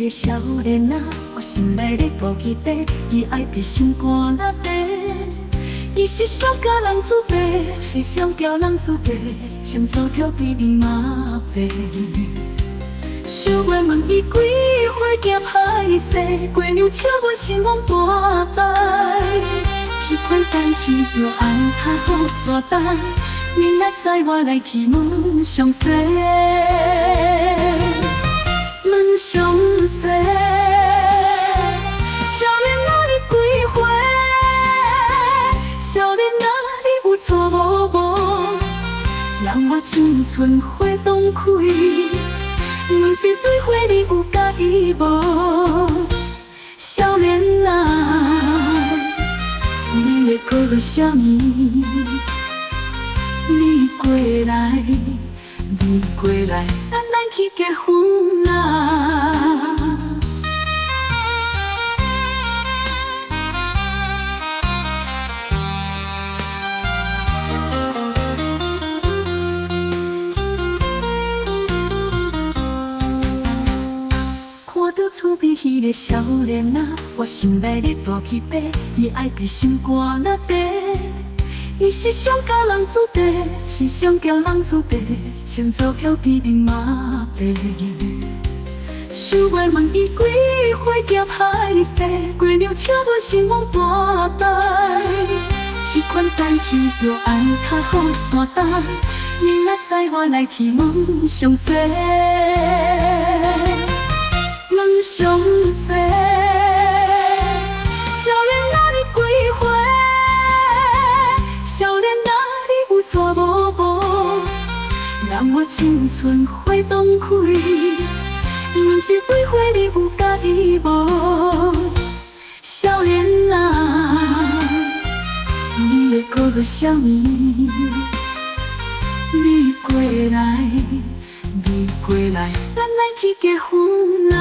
个少年啊，我心内咧大期待，伊爱伫心肝那底。伊是上交人子弟，是上交人子弟，先做票比面马背。想要问伊几岁行歹势，过娘笑阮心往大台。这款代志着爱较好大胆，明仔载我来去问详细。问详细，少年啊你几岁？少年啊你有错无无？让我青春花东开。问这对花你有介意无？少年啊，你的告落啥物？你过来，你过来，咱去结婚啦！看到厝边迄个少年啊，我心内咧大起飞，伊爱伫心肝那底。伊是上交人子弟，是上交人子弟，先做票比面马背。想要问伊几岁行歹势，过娘笑阮心往大台。这款代志着爱较好大胆，明仔载我来去问详细。问详细，少年啊你几岁？少年啊你有错无无？让我青春花东开。问这对花你有介意无？少年啊，你的告落啥物？你过来，你过来，咱来去结婚啦！